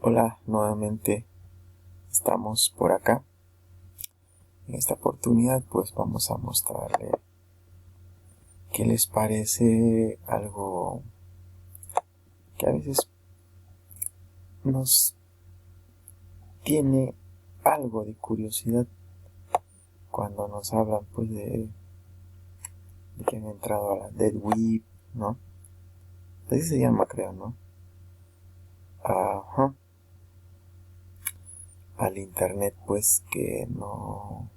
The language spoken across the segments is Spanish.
Hola, nuevamente estamos por acá. En esta oportunidad pues vamos a mostrarle qué les parece algo que a veces nos tiene algo de curiosidad cuando nos hablan pues de que han entrado a la Dead Web, ¿no? Así se llama, creo, ¿no? Ajá. Al internet pues que no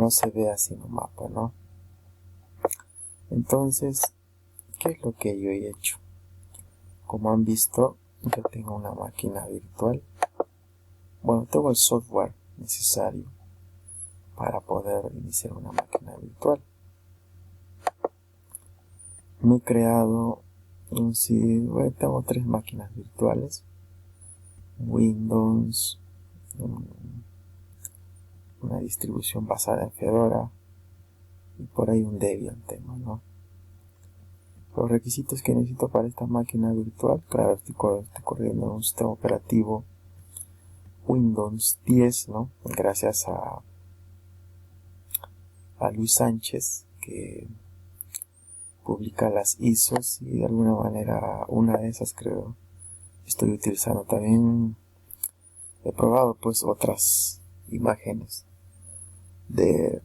se ve así nomás, pues, ¿no? Entonces, ¿qué es lo que yo he hecho? Como han visto, yo tengo una máquina virtual. Bueno, tengo el software necesario para poder iniciar una máquina virtual. Me he creado tengo 3 máquinas virtuales. Windows, una distribución basada en Fedora y por ahí un Debian tengo, ¿no? Los requisitos que necesito para esta máquina virtual, claro, estoy corriendo en un sistema operativo Windows 10, ¿no? Gracias a Luis Sánchez, que publica las ISOs y de alguna manera una de esas creo estoy utilizando. También he probado pues otras imágenes de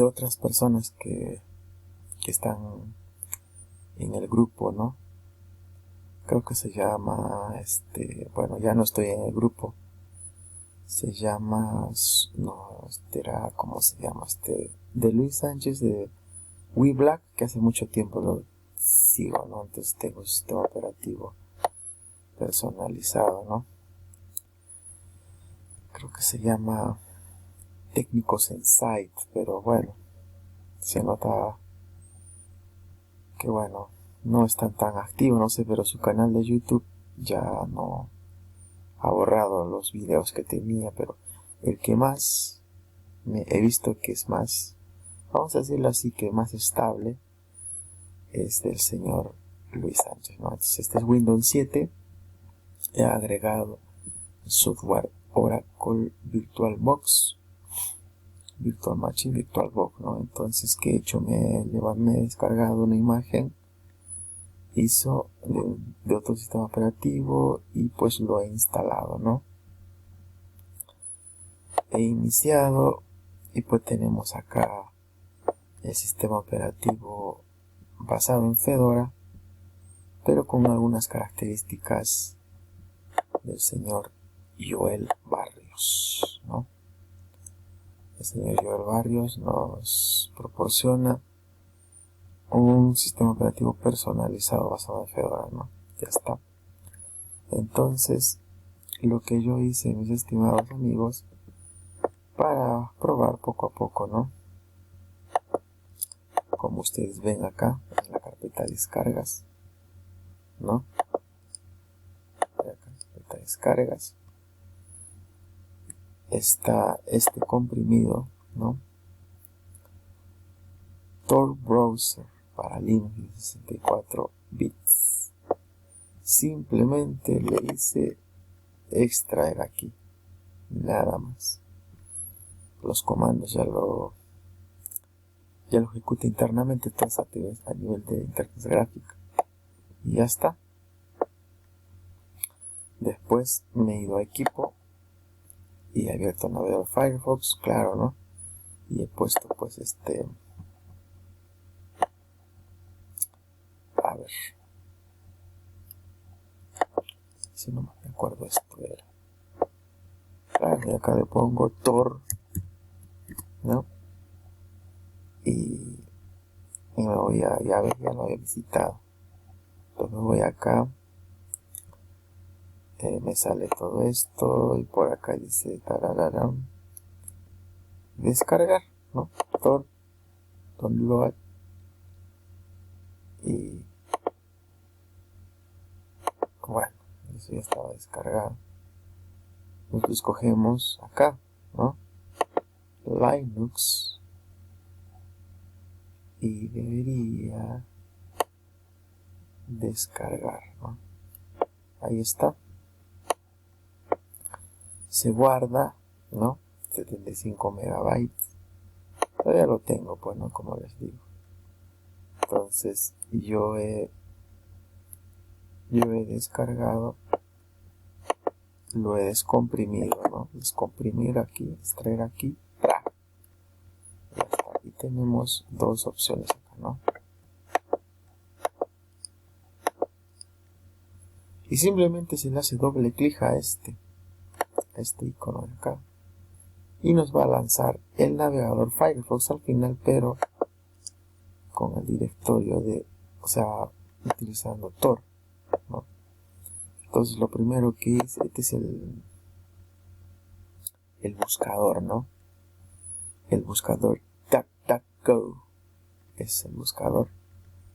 otras personas que están en el grupo, ¿no? Creo que se llama, bueno, ya no estoy en el grupo. Se llama, no, era, ¿cómo se llama? De Luis Sánchez de WeBlack, que hace mucho tiempo lo sigo, ¿no? Entonces tengo un sistema operativo personalizado, ¿no? Creo que se llama Técnicos en Site, pero bueno, se nota que bueno, no están tan activos, no sé, pero su canal de YouTube ya no ha borrado los videos que tenía, pero el que más me he visto que es más, vamos a decirlo así, que más estable es del señor Luis Sánchez, ¿no? Entonces este es Windows 7, he agregado el software Oracle VirtualBox, Virtual Machine, VirtualBox, ¿no? Entonces, ¿qué he hecho? Me he descargado una imagen ISO de otro sistema operativo y pues lo he instalado, ¿no? He iniciado y pues tenemos acá el sistema operativo basado en Fedora, pero con algunas características del señor Joel Barrios, ¿no? El señor Joel Barrios nos proporciona un sistema operativo personalizado basado en Fedora, ¿no? Ya está. Entonces, lo que yo hice, mis estimados amigos, para probar poco a poco, ¿no? Como ustedes ven acá, en la carpeta descargas, ¿no? En la carpeta descargas está este comprimido, ¿no? Tor Browser para Linux de 64 bits. Simplemente le hice extraer aquí, nada más. Los comandos ya lo ejecuta internamente, entonces a nivel de interfaz gráfica y ya está. Después me he ido a equipo y he abierto el navegador Firefox, claro, ¿no? Y he puesto pues a ver si no me acuerdo, esto era, claro, y acá le pongo Tor, ¿no? Y me voy a, ya lo había visitado, entonces me voy acá, me sale todo esto y por acá dice tarararán, descargar, ¿no? Tor, download, y bueno, eso ya estaba descargado. Nos lo escogemos acá, ¿no? Linux, y debería descargar, ¿no? Ahí ahí está. Se guarda, ¿no? 75 megabytes. Todavía lo tengo, pues, ¿no? Como les digo. Entonces, yo he descargado, lo he descomprimido, ¿no? Descomprimir aquí, extraer aquí, ¡tra! Ya está. Y tenemos dos opciones acá, ¿no? Y simplemente se le hace doble clic a este icono de acá. Y nos va a lanzar el navegador Firefox al final, pero con el directorio o sea, utilizando Tor, ¿no? Entonces lo primero que es, este es el buscador, ¿no? El buscador DuckDuckGo es el buscador.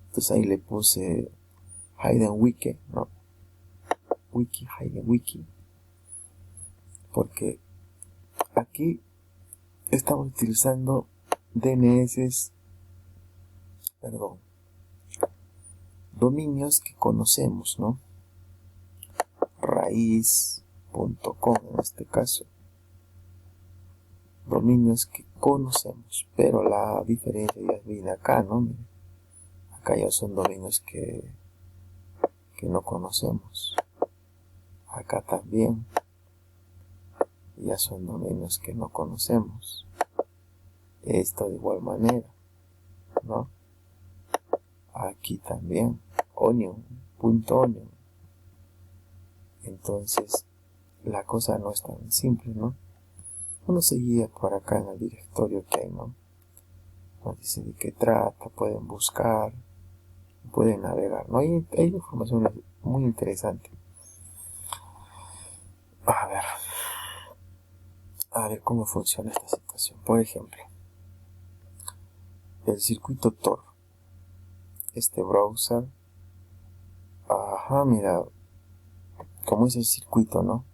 Entonces ahí le puse HidenWiki, ¿no? HidenWiki, porque aquí estamos utilizando DNS, dominios que conocemos, ¿no? Raíz.com en este caso. Dominios que conocemos, pero la diferencia ya viene acá, ¿no? Miren, acá ya son dominios que no conocemos. Acá también ya son dominios que no conocemos. Esto de igual manera, ¿no? Aquí también, onion.onion. Entonces, la cosa no es tan simple, ¿no? Uno se guía por acá en el directorio que hay, ¿no? Nos dice de qué trata, pueden buscar, pueden navegar, ¿no? Hay información muy interesante. A ver cómo funciona esta situación. Por ejemplo, el circuito Tor. Este browser. Ajá, mira, cómo es el circuito, ¿no?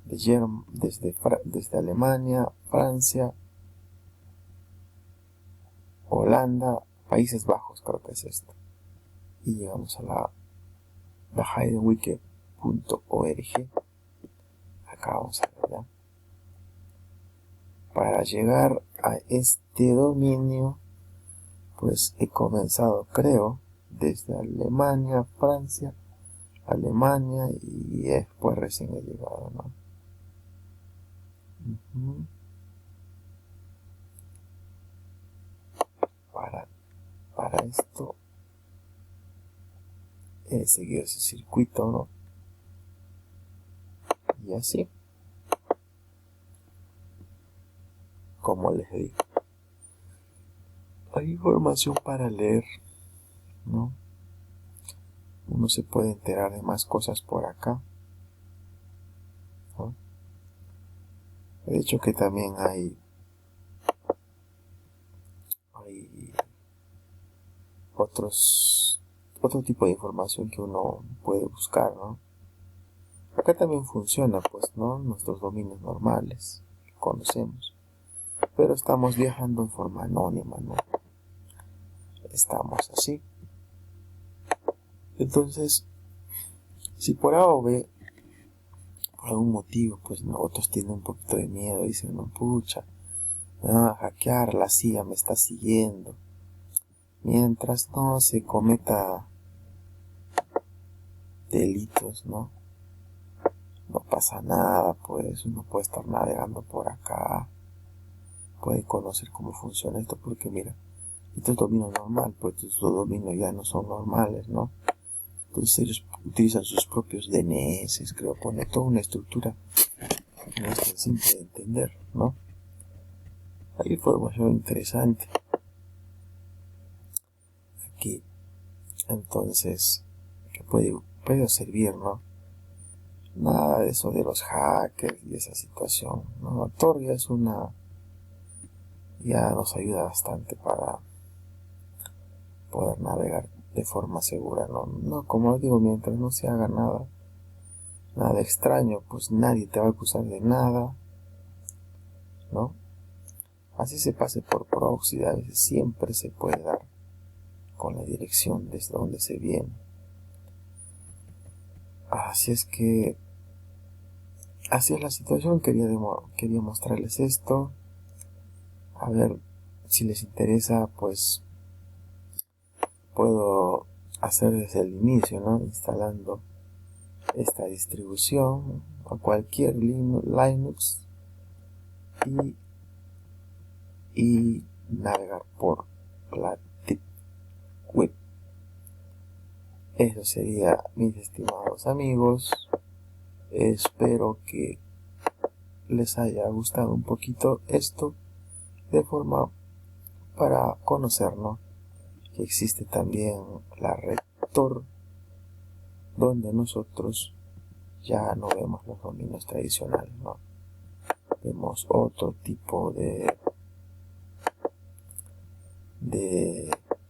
Desde Alemania, Francia, Holanda, Países Bajos, creo que es esto. Y llegamos a la hidenwiki.org. Acá vamos a ver ya. Para llegar a este dominio, pues he comenzado, creo, desde Alemania, Francia, Alemania, y después recién he llegado, ¿no? Para esto he seguido ese circuito, ¿no? Y así, como les digo, hay información para leer, ¿no? Uno se puede enterar de más cosas por acá, ¿no? De hecho que también hay otro tipo de información que uno puede buscar, ¿no? Acá también funciona, pues, ¿no? Nuestros dominios normales que conocemos, pero estamos viajando en forma anónima, ¿no? Estamos así. Entonces, si por A o B, por algún motivo, pues otros tienen un poquito de miedo, dicen, no, pucha, me van a hackear, la CIA me está siguiendo. Mientras no se cometa delitos, ¿no? No pasa nada, pues uno puede estar navegando por acá, puede conocer cómo funciona esto, porque mira, esto es dominio normal, pues estos dominios ya no son normales, ¿no? Entonces ellos utilizan sus propios DNS, creo, pone toda una estructura que no es tan simple de entender, ¿no? Hay información interesante aquí, entonces, que puede servir, ¿no? Nada de eso de los hackers y esa situación, ¿no? Tor ya nos ayuda bastante para poder navegar de forma segura, ¿no? Como digo, mientras no se haga nada extraño, pues nadie te va a acusar de nada, ¿no? Así se pase por proxy, a veces siempre se puede dar con la dirección desde donde se viene. Así es que, así es la situación. Quería mostrarles esto. A ver si les interesa, pues puedo hacer desde el inicio, ¿no? Instalando esta distribución a cualquier Linux y navegar por la Deep Web. Eso sería, mis estimados amigos. Espero que les haya gustado un poquito esto, de forma para conocer, ¿no?, que existe también la red Tor, donde nosotros ya no vemos los dominios tradicionales, ¿no? Vemos otro tipo de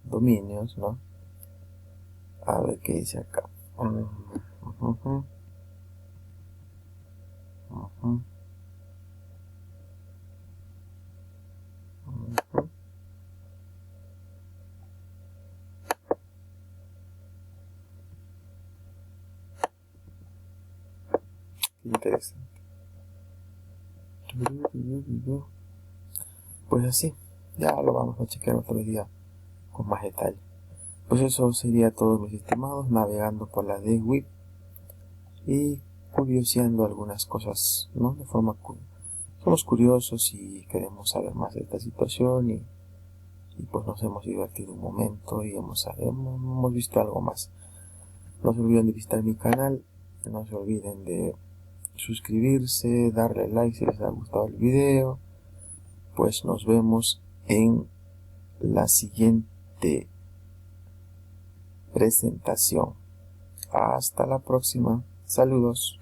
dominios, ¿no? A ver qué dice acá. Qué interesante. Pues así, ya lo vamos a chequear otro día con más detalle. Pues eso sería todo, mis estimados, navegando por la Deep Web y curioseando algunas cosas, ¿no? De forma somos curiosos y queremos saber más de esta situación y pues nos hemos divertido un momento y hemos visto algo más. No se olviden de visitar mi canal, no se olviden de suscribirse, darle like si les ha gustado el video. Pues nos vemos en la siguiente presentación. Hasta la próxima. Saludos.